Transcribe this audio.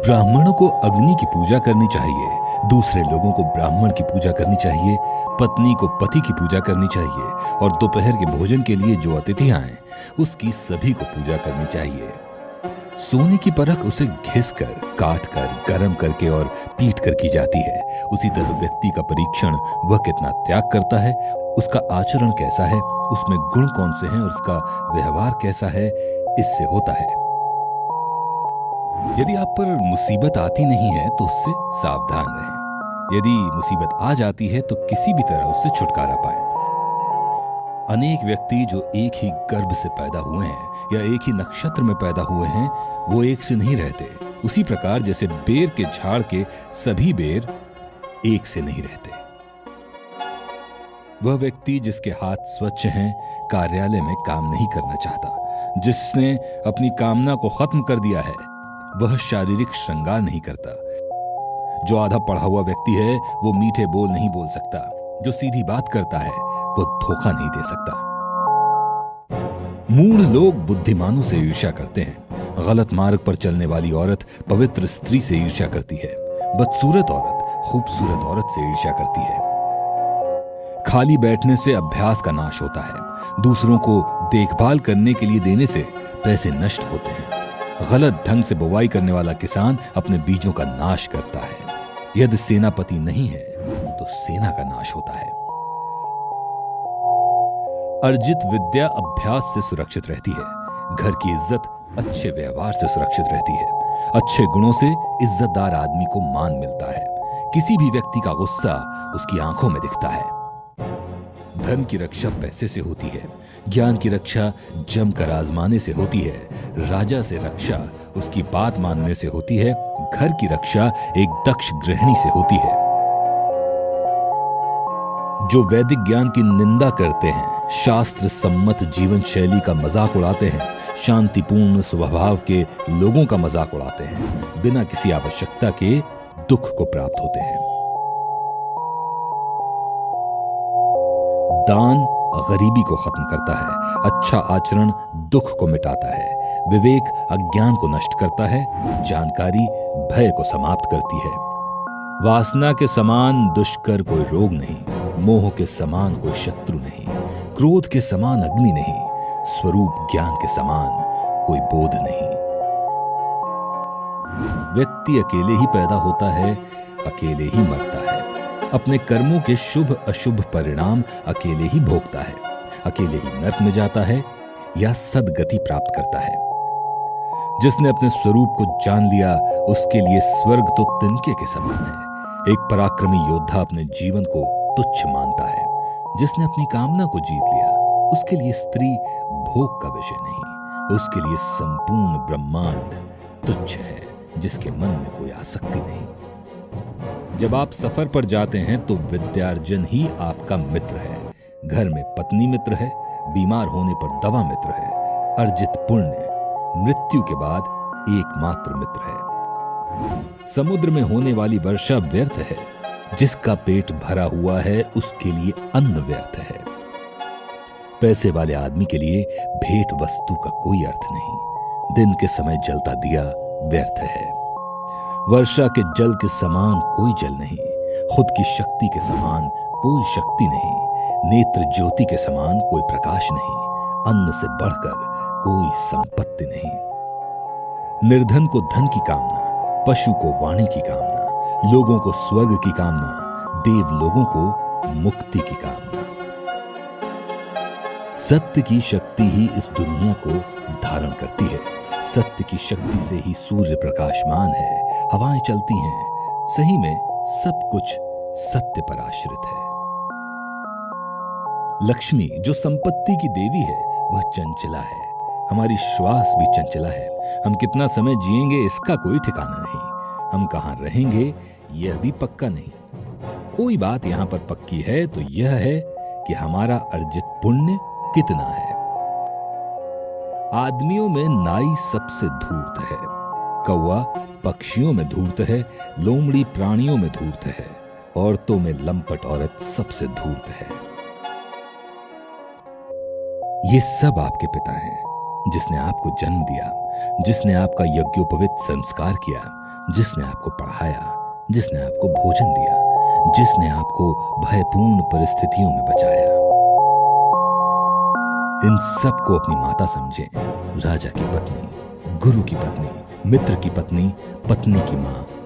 ब्राह्मणों को अग्नि की पूजा करनी चाहिए, दूसरे लोगों को ब्राह्मण की पूजा करनी चाहिए, पत्नी को पति की पूजा करनी चाहिए और दोपहर के भोजन के लिए जो अतिथि आए उसकी सभी को पूजा करनी चाहिए। सोने की परख उसे घिस कर, काट कर, गर्म करके और पीट कर की जाती है। उसी तरह व्यक्ति का परीक्षण वह कितना त्याग करता है, उसका आचरण कैसा है, उसमें गुण कौन से हैं और उसका व्यवहार कैसा है, इससे होता है। यदि आप पर मुसीबत आती नहीं है तो उससे सावधान रहें। यदि मुसीबत आ जाती है तो किसी भी तरह उससे छुटकारा पाएं। अनेक व्यक्ति जो एक ही गर्भ से पैदा हुए हैं या एक ही नक्षत्र में पैदा हुए हैं, वो एक से नहीं रहते। उसी प्रकार जैसे बेर के झाड़ के सभी बेर एक से नहीं रहते। वह व्यक्ति जिसके हाथ स्वच्छ हैं, कार्यालय में काम नहीं करना चाहता। जिसने अपनी कामना को खत्म कर दिया है, वह शारीरिक श्रृंगार नहीं करता। जो आधा पढ़ा हुआ व्यक्ति है, वो मीठे बोल नहीं बोल सकता। जो सीधी बात करता है, वो धोखा नहीं दे सकता। मूढ़ लोग बुद्धिमानों से ईर्ष्या करते हैं। गलत मार्ग पर चलने वाली औरत पवित्र स्त्री से ईर्ष्या करती है। बदसूरत औरत खूबसूरत औरत से ईर्ष्या करती है। खाली बैठने से अभ्यास का नाश होता है। दूसरों को देखभाल करने के लिए देने से पैसे नष्ट होते हैं। गलत ढंग से बुवाई करने वाला किसान अपने बीजों का नाश करता है। यदि सेनापति नहीं है तो सेना का नाश होता है। अर्जित विद्या अभ्यास से सुरक्षित रहती है। घर की इज्जत अच्छे व्यवहार से सुरक्षित रहती है। अच्छे गुणों से इज्जतदार आदमी को मान मिलता है। किसी भी व्यक्ति का गुस्सा उसकी आंखों में दिखता है। धन की रक्षा पैसे से होती है। ज्ञान की रक्षा जमकर आजमाने से होती है। राजा से रक्षा उसकी बात मानने से होती है। घर की रक्षा एक दक्ष गृहिणी से होती है। जो वैदिक ज्ञान की निंदा करते हैं, शास्त्र सम्मत जीवन शैली का मजाक उड़ाते हैं, शांतिपूर्ण स्वभाव के लोगों का मजाक उड़ाते हैं, बिना किसी आवश्यकता के दुख को प्राप्त होते हैं। दान गरीबी को खत्म करता है। अच्छा आचरण दुख को मिटाता है। विवेक अज्ञान को नष्ट करता है। जानकारी भय को समाप्त करती है। वासना के समान दुष्कर कोई रोग नहीं। मोह के समान कोई शत्रु नहीं। क्रोध के समान अग्नि नहीं। स्वरूप ज्ञान के समान कोई बोध नहीं। व्यक्ति अकेले ही पैदा होता है, अकेले ही मरता है। अपने कर्मों के शुभ अशुभ परिणाम अकेले ही भोगता है। अकेले ही नरक में जाता है या सद्गति प्राप्त करता है। जिसने अपने स्वरूप को जान लिया, उसके लिए स्वर्ग तो तिनके के समान है। एक पराक्रमी योद्धा अपने जीवन को तुच्छ मानता है। जिसने अपनी कामना को जीत लिया, उसके लिए स्त्री भोग का विषय नहीं। उसके लिए संपूर्ण ब्रह्मांड तुच्छ है, जिसके मन में कोई आसक्ति नहीं। जब आप सफर पर जाते हैं तो विद्यार्जन ही आपका मित्र है। घर में पत्नी मित्र है। बीमार होने पर दवा मित्र है। अर्जित पुण्य मृत्यु के बाद एकमात्र मित्र है। समुद्र में होने वाली वर्षा व्यर्थ है। जिसका पेट भरा हुआ है, उसके लिए अन्न व्यर्थ है। पैसे वाले आदमी के लिए भेंट वस्तु का कोई अर्थ नहीं। दिन के समय जलता दिया व्यर्थ है। वर्षा के जल के समान कोई जल नहीं। खुद की शक्ति के समान कोई शक्ति नहीं। नेत्र ज्योति के समान कोई प्रकाश नहीं। अन्न से बढ़कर कोई संपत्ति नहीं। निर्धन को धन की कामना, पशु को वाणी की कामना, लोगों को स्वर्ग की कामना, देव लोगों को मुक्ति की कामना। सत्य की शक्ति ही इस दुनिया को धारण करती है। सत्य की शक्ति से ही सूर्य प्रकाशमान है, हवाएं चलती हैं। सही में सब कुछ सत्य पर आश्रित है। लक्ष्मी जो संपत्ति की देवी है, वह चंचला है। हमारी श्वास भी चंचला है। हम कितना समय जिएंगे इसका कोई ठिकाना नहीं। हम कहां रहेंगे यह भी पक्का नहीं। कोई बात यहां पर पक्की है तो यह है कि हमारा अर्जित पुण्य कितना है। आदमियों में नाई सबसे धूर्त है। कौवा पक्षियों में धूर्त है। लोमड़ी प्राणियों में धूर्त है। औरतों में लंपट औरत सबसे धूर्त है। ये सब आपके पिता हैं, जिसने आपको जन्म दिया, जिसने आपका यज्ञोपवीत संस्कार किया, जिसने आपको पढ़ाया, जिसने आपको भोजन दिया, जिसने आपको भयपूर्ण परिस्थितियों में बचाया। इन सबको अपनी माता समझें। राजा की पत्नी, गुरु की पत्नी, मित्र की पत्नी, पत्नी की मां,